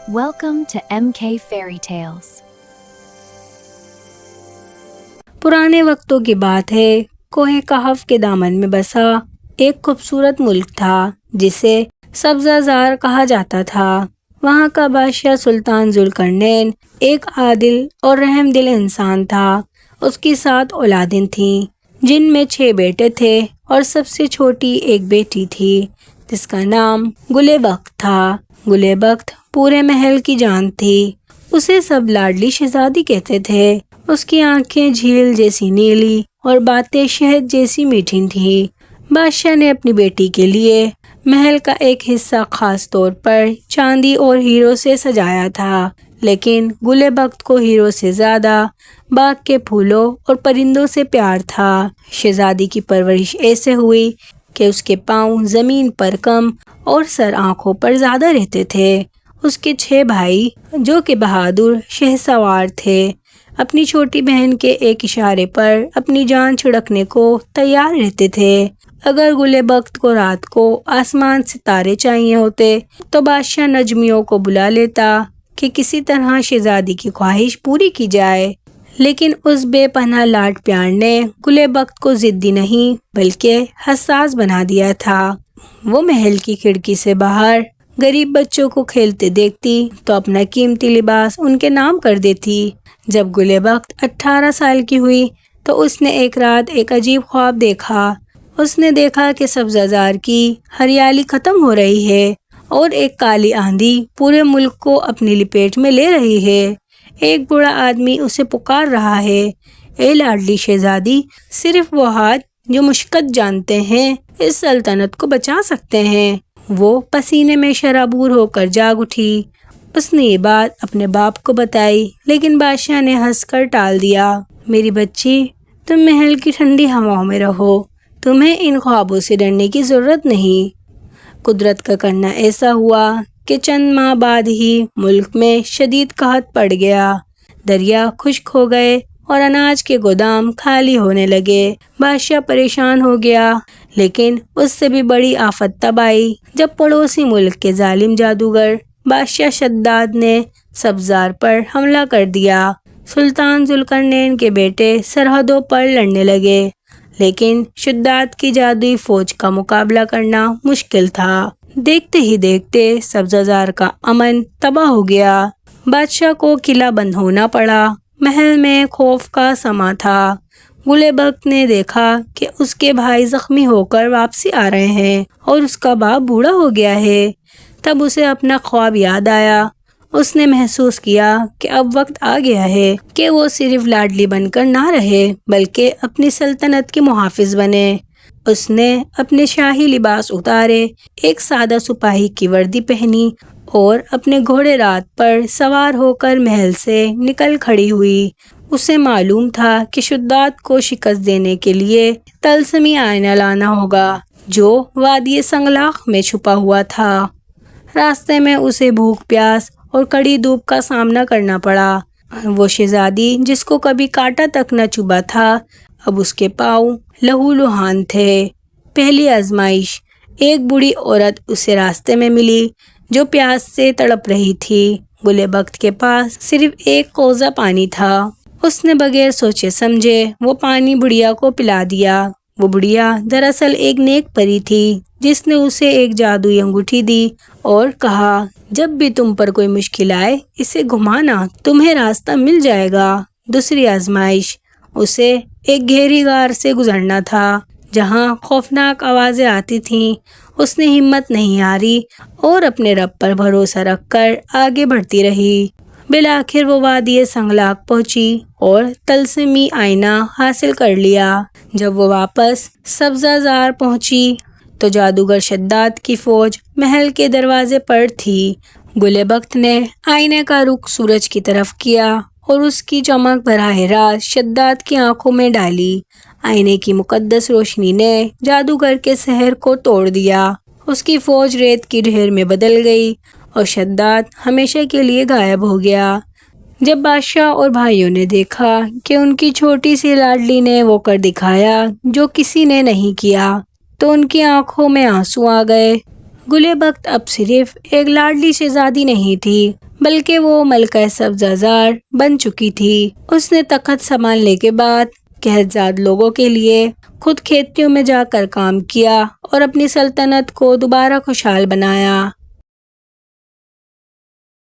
Welcome to MK Fairy Tales. پرانے وقتوں کی بات ہے، کوہ کہف کے دامن میں بسا ایک خوبصورت ملک تھا جسے سبزہ زار کہا جاتا تھا۔ وہاں کا بادشاہ سلطان ذوالقرنین ایک عادل اور رحم دل انسان تھا۔ اس کی 7 اولادیں تھیں جن میں 6 بیٹے تھے اور سب سے چھوٹی ایک بیٹی تھی جس کا نام گل بخت تھا۔ گل بخت پورے محل کی جان تھی، اسے سب لاڈلی شہزادی کہتے تھے۔ اس کی آنکھیں جھیل جیسی نیلی اور باتیں شہد جیسی میٹھی تھیں۔ بادشاہ نے اپنی بیٹی کے لیے محل کا ایک حصہ خاص طور پر چاندی اور ہیروں سے سجایا تھا، لیکن گل بخت کو ہیروں سے زیادہ باغ کے پھولوں اور پرندوں سے پیار تھا۔ شہزادی کی پرورش ایسے ہوئی کہ اس کے پاؤں زمین پر کم اور سر آنکھوں پر زیادہ رہتے تھے۔ اس کے 6 بھائی جو کہ بہادر شہسوار تھے، اپنی چھوٹی بہن کے ایک اشارے پر اپنی جان چھڑکنے کو تیار رہتے تھے۔ اگر گل بخت کو رات کو آسمان سے تارے چاہیے ہوتے تو بادشاہ نجمیوں کو بلا لیتا کہ کسی طرح شہزادی کی خواہش پوری کی جائے، لیکن اس بے پناہ لاڈ پیار نے گل بخت کو ضدی نہیں بلکہ حساس بنا دیا تھا۔ وہ محل کی کھڑکی سے باہر غریب بچوں کو کھیلتے دیکھتی تو اپنا قیمتی لباس ان کے نام کر دیتی۔ جب گل بخت 18 سال کی ہوئی تو اس نے ایک رات ایک عجیب خواب دیکھا۔ اس نے دیکھا کہ سبزہ زار کی ہریالی ختم ہو رہی ہے اور ایک کالی آندھی پورے ملک کو اپنی لپیٹ میں لے رہی ہے۔ ایک بوڑھا آدمی اسے پکار رہا ہے، اے لاڈلی شہزادی، صرف وہ ہاتھ جو مشقت جانتے ہیں اس سلطنت کو بچا سکتے ہیں۔ وہ پسینے میں شرابور ہو کر جاگ اٹھی۔ اس نے یہ بات اپنے باپ کو بتائی، لیکن بادشاہ نے ہنس کر ٹال دیا۔ میری بچی، تم محل کی ٹھنڈی ہواؤں میں رہو، تمہیں ان خوابوں سے ڈرنے کی ضرورت نہیں۔ قدرت کا کرنا ایسا ہوا کہ چند ماہ بعد ہی ملک میں شدید قحط پڑ گیا۔ دریا خشک ہو گئے اور اناج کے گودام خالی ہونے لگے۔ بادشاہ پریشان ہو گیا، لیکن اس سے بھی بڑی آفت تب آئی جب پڑوسی ملک کے ظالم جادوگر بادشاہ شداد نے سبزار پر حملہ کر دیا۔ سلطان ذوالقرنین کے بیٹے سرحدوں پر لڑنے لگے، لیکن شداد کی جادوئی فوج کا مقابلہ کرنا مشکل تھا۔ دیکھتے ہی دیکھتے سبزہ زار کا امن تباہ ہو گیا۔ بادشاہ کو قلعہ بند ہونا پڑا۔ محل میں خوف کا سما تھا۔ گل بخت نے دیکھا کہ اس کے بھائی زخمی ہو کر واپسی آ رہے ہیں اور اس کا باپ بوڑھا ہو گیا ہے۔ تب اسے اپنا خواب یاد آیا۔ اس نے محسوس کیا کہ اب وقت آ گیا ہے کہ وہ صرف لاڈلی بن کر نہ رہے بلکہ اپنی سلطنت کی محافظ بنے۔ اس نے اپنے شاہی لباس اتارے، ایک سادہ سپاہی کی وردی پہنی اور اپنے گھوڑے رات پر سوار ہو کر محل سے نکل کھڑی ہوئی۔ اسے معلوم تھا کہ شداد کو شکست دینے کے لیے طلسمی آئینہ لانا ہوگا جو وادی سنگلاخ میں چھپا ہوا تھا۔ راستے میں اسے بھوک پیاس اور کڑی دھوپ کا سامنا کرنا پڑا۔ وہ شہزادی جس کو کبھی کانٹا تک نہ چبھا تھا اب اس کے پاؤں لہو لہان تھے۔ پہلی آزمائش، ایک بوڑھی عورت اسے راستے میں ملی جو پیاس سے تڑپ رہی تھی۔ گل بخت کے پاس صرف ایک کوزہ پانی تھا۔ اس نے بغیر سوچے سمجھے وہ پانی بڑھیا کو پلا دیا۔ وہ بڑھیا دراصل ایک نیک پری تھی جس نے اسے ایک جادوئی انگوٹھی دی اور کہا، جب بھی تم پر کوئی مشکل آئے اسے گھمانا، تمہیں راستہ مل جائے گا۔ دوسری آزمائش، اسے ایک گہری غار سے گزرنا تھا جہاں خوفناک آوازیں آتی تھیں۔ اس نے ہمت نہیں ہاری اور اپنے رب پر بھروسہ رکھ کر آگے بڑھتی رہی۔ بالآخر وہ وادی سنگلاخ پہنچی اور طلسمی آئینہ حاصل کر لیا۔ جب وہ واپس سبزہ زار پہنچی تو جادوگر شداد کی فوج محل کے دروازے پر تھی۔ گل بخت نے آئینے کا رخ سورج کی طرف کیا اور اس کی چمک براہ راست شداد کی آنکھوں میں ڈالی۔ آئینے کی مقدس روشنی نے جادوگر کے سحر کو توڑ دیا۔ اس کی فوج ریت کی ڈھیر میں بدل گئی اور شداد ہمیشہ کے لیے غائب ہو گیا۔ جب بادشاہ اور بھائیوں نے دیکھا کہ ان کی چھوٹی سی لاڈلی نے وہ کر دکھایا جو کسی نے نہیں کیا تو ان کی آنکھوں میں آنسو آ گئے۔ گل بخت اب صرف ایک لاڈلی شہزادی نہیں تھی بلکہ وہ ملکہ سبزہ-زار بن چکی تھی۔ اس نے تخت سنبھالنے کے بعد قحط زاد لوگوں کے لیے خود کھیتیوں میں جا کر کام کیا اور اپنی سلطنت کو دوبارہ خوشحال بنایا۔